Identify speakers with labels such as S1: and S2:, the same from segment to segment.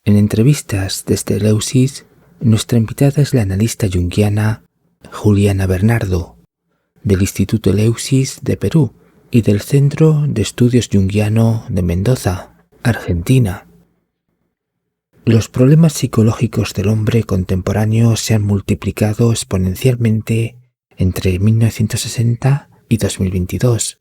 S1: En entrevistas desde Eleusis, nuestra invitada es la analista junguiana Juliana Bernardo, del Instituto Eleusis de Perú y del Centro de Estudios Junguiano de Mendoza, Argentina. Los problemas psicológicos del hombre contemporáneo se han multiplicado exponencialmente entre 1960 y 2022,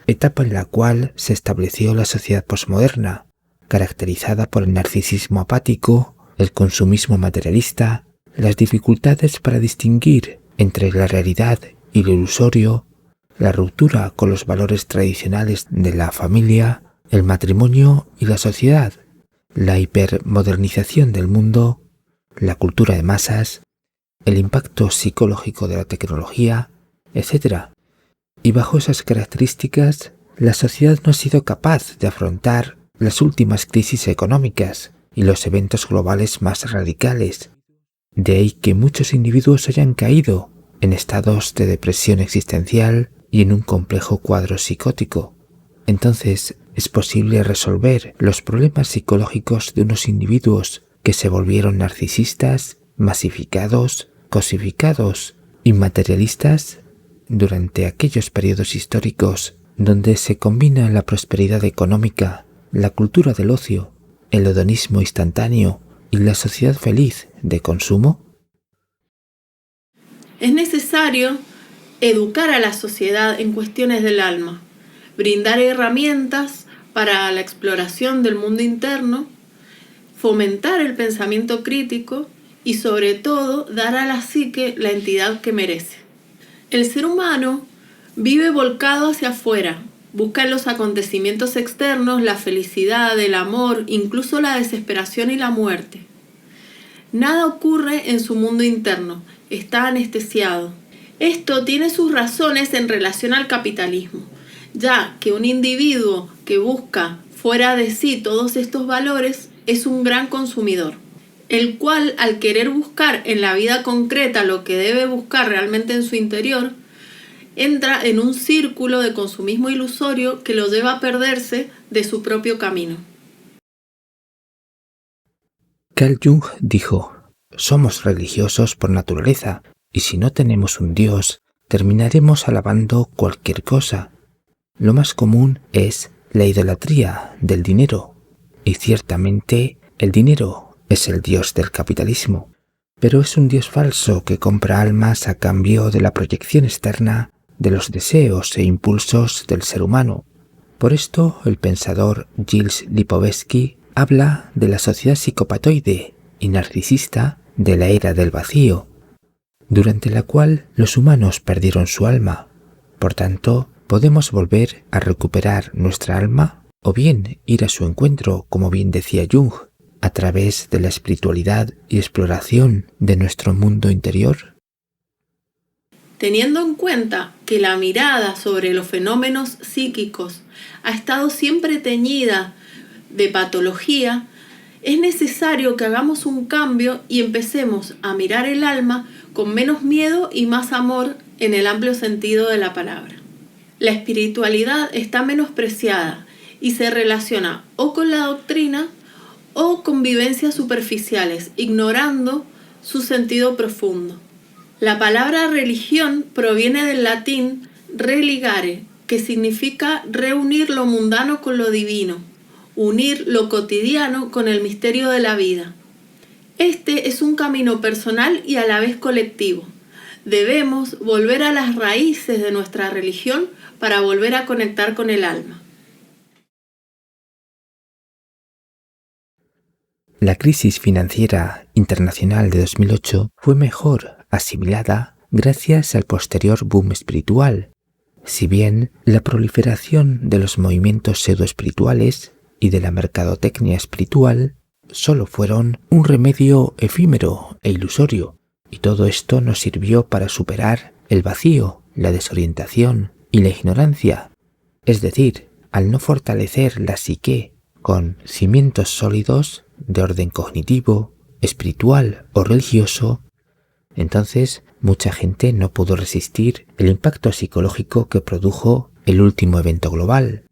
S1: etapa en la cual se estableció la sociedad posmoderna, caracterizada por el narcisismo apático, el consumismo materialista, las dificultades para distinguir entre la realidad y lo ilusorio, la ruptura con los valores tradicionales de la familia, el matrimonio y la sociedad, la hipermodernización del mundo, la cultura de masas, el impacto psicológico de la tecnología, etc. Y bajo esas características, la sociedad no ha sido capaz de afrontar las últimas crisis económicas y los eventos globales más radicales. De ahí que muchos individuos hayan caído en estados de depresión existencial y en un complejo cuadro psicótico. Entonces, ¿es posible resolver los problemas psicológicos de unos individuos que se volvieron narcisistas, masificados, cosificados y materialistas durante aquellos periodos históricos donde se combina la prosperidad económica, la cultura del ocio, el hedonismo instantáneo y la sociedad feliz de consumo?
S2: Es necesario educar a la sociedad en cuestiones del alma, brindar herramientas para la exploración del mundo interno, fomentar el pensamiento crítico y sobre todo dar a la psique la entidad que merece. El ser humano vive volcado hacia afuera, busca en los acontecimientos externos la felicidad, el amor, incluso la desesperación y la muerte. Nada ocurre en su mundo interno, está anestesiado. Esto tiene sus razones en relación al capitalismo, ya que un individuo que busca fuera de sí todos estos valores es un gran consumidor, el cual al querer buscar en la vida concreta lo que debe buscar realmente en su interior, entra en un círculo de consumismo ilusorio que lo lleva a perderse de su propio camino.
S1: Carl Jung dijo: somos religiosos por naturaleza, y si no tenemos un Dios, terminaremos alabando cualquier cosa. Lo más común es la idolatría del dinero, y ciertamente el dinero es el dios del capitalismo, pero es un dios falso que compra almas a cambio de la proyección externa de los deseos e impulsos del ser humano. Por esto, el pensador Gilles Lipovetsky habla de la sociedad psicopatoide y narcisista de la era del vacío, durante la cual los humanos perdieron su alma. Por tanto, podemos volver a recuperar nuestra alma o bien ir a su encuentro, como bien decía Jung, a través de la espiritualidad y exploración de nuestro mundo interior.
S2: Teniendo en cuenta que la mirada sobre los fenómenos psíquicos ha estado siempre teñida de patología, es necesario que hagamos un cambio y empecemos a mirar el alma con menos miedo y más amor en el amplio sentido de la palabra. La espiritualidad está menospreciada y se relaciona o con la doctrina o con vivencias superficiales, ignorando su sentido profundo. La palabra religión proviene del latín religare, que significa reunir lo mundano con lo divino, unir lo cotidiano con el misterio de la vida. Este es un camino personal y a la vez colectivo. Debemos volver a las raíces de nuestra religión para volver a conectar con el alma.
S1: La crisis financiera internacional de 2008 fue mejor asimilada gracias al posterior boom espiritual, si bien la proliferación de los movimientos pseudoespirituales y de la mercadotecnia espiritual solo fueron un remedio efímero e ilusorio, y todo esto nos sirvió para superar el vacío, la desorientación y la ignorancia, es decir, al no fortalecer la psique con cimientos sólidos de orden cognitivo, espiritual o religioso, entonces mucha gente no pudo resistir el impacto psicológico que produjo el último evento global,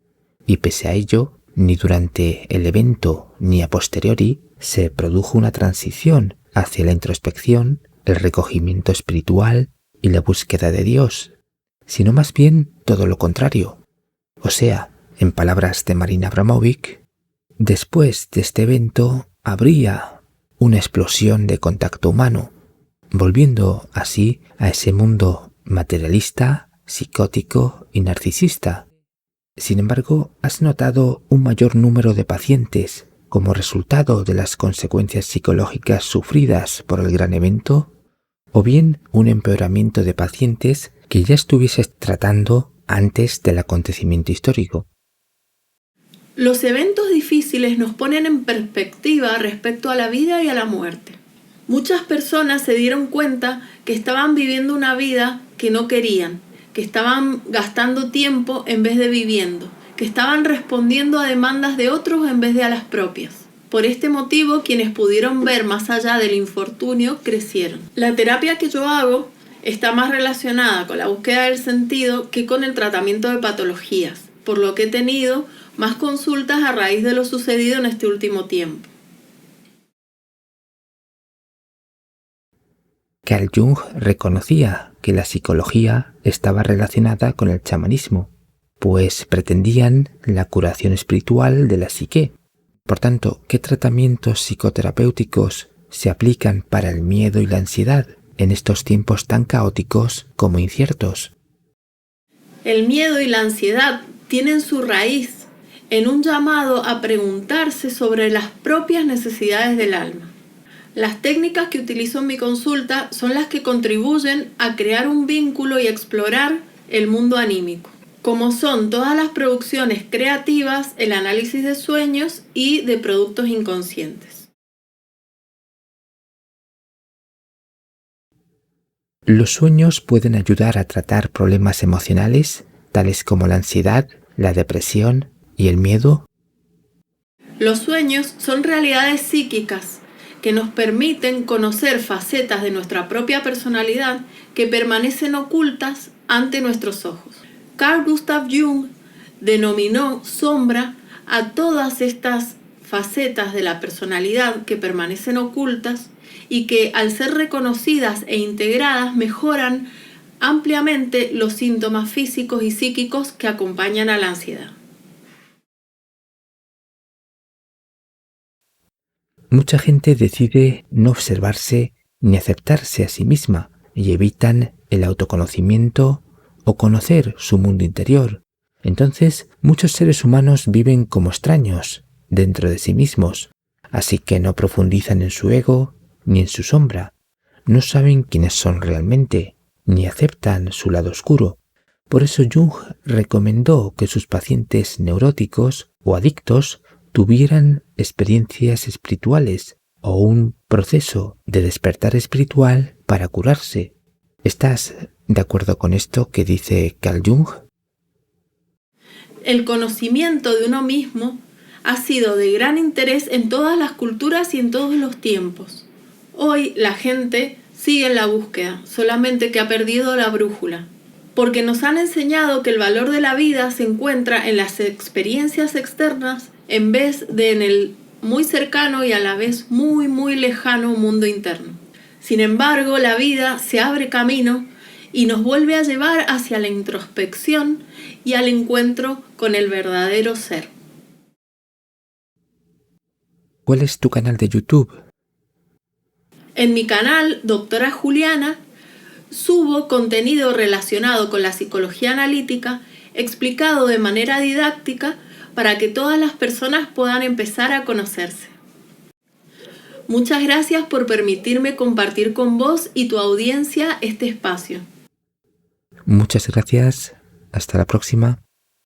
S1: y pese a ello, ni durante el evento ni a posteriori, se produjo una transición hacia la introspección, el recogimiento espiritual y la búsqueda de Dios, sino más bien todo lo contrario. O sea, en palabras de Marina Abramovic, después de este evento habría una explosión de contacto humano, volviendo así a ese mundo materialista, psicótico y narcisista. Sin embargo, ¿has notado un mayor número de pacientes como resultado de las consecuencias psicológicas sufridas por el gran evento? ¿O bien un empeoramiento de pacientes que ya estuvieses tratando antes del acontecimiento histórico?
S2: Los eventos difíciles nos ponen en perspectiva respecto a la vida y a la muerte. Muchas personas se dieron cuenta que estaban viviendo una vida que no querían, que estaban gastando tiempo en vez de viviendo, que estaban respondiendo a demandas de otros en vez de a las propias. Por este motivo, quienes pudieron ver más allá del infortunio crecieron. La terapia que yo hago está más relacionada con la búsqueda del sentido que con el tratamiento de patologías, por lo que he tenido más consultas a raíz de lo sucedido en este último tiempo.
S1: Carl Jung reconocía que la psicología estaba relacionada con el chamanismo, pues pretendían la curación espiritual de la psique. Por tanto, ¿qué tratamientos psicoterapéuticos se aplican para el miedo y la ansiedad en estos tiempos tan caóticos como inciertos?
S2: El miedo y la ansiedad tienen su raíz en un llamado a preguntarse sobre las propias necesidades del alma. Las técnicas que utilizo en mi consulta son las que contribuyen a crear un vínculo y explorar el mundo anímico, como son todas las producciones creativas, el análisis de sueños y de productos inconscientes.
S1: Los sueños pueden ayudar a tratar problemas emocionales, tales como la ansiedad, la depresión y el miedo.
S2: Los sueños son realidades psíquicas que nos permiten conocer facetas de nuestra propia personalidad que permanecen ocultas ante nuestros ojos. Carl Gustav Jung denominó sombra a todas estas facetas de la personalidad que permanecen ocultas y que al ser reconocidas e integradas mejoran ampliamente los síntomas físicos y psíquicos que acompañan a la ansiedad.
S1: Mucha gente decide no observarse ni aceptarse a sí misma y evitan el autoconocimiento o conocer su mundo interior. Entonces, muchos seres humanos viven como extraños dentro de sí mismos, así que no profundizan en su ego ni en su sombra. No saben quiénes son realmente, ni aceptan su lado oscuro. Por eso Jung recomendó que sus pacientes neuróticos o adictos tuvieran experiencias espirituales o un proceso de despertar espiritual para curarse. ¿Estás de acuerdo con esto que dice Carl Jung?
S2: El conocimiento de uno mismo ha sido de gran interés en todas las culturas y en todos los tiempos. Hoy la gente sigue en la búsqueda, solamente que ha perdido la brújula, porque nos han enseñado que el valor de la vida se encuentra en las experiencias externas en vez de en el muy cercano y a la vez muy, muy lejano mundo interno. Sin embargo, la vida se abre camino y nos vuelve a llevar hacia la introspección y al encuentro con el verdadero ser.
S1: ¿Cuál es tu canal de YouTube?
S2: En mi canal, Doctora Juliana, subo contenido relacionado con la psicología analítica, explicado de manera didáctica para que todas las personas puedan empezar a conocerse. Muchas gracias por permitirme compartir con vos y tu audiencia este espacio.
S1: Muchas gracias. Hasta la próxima.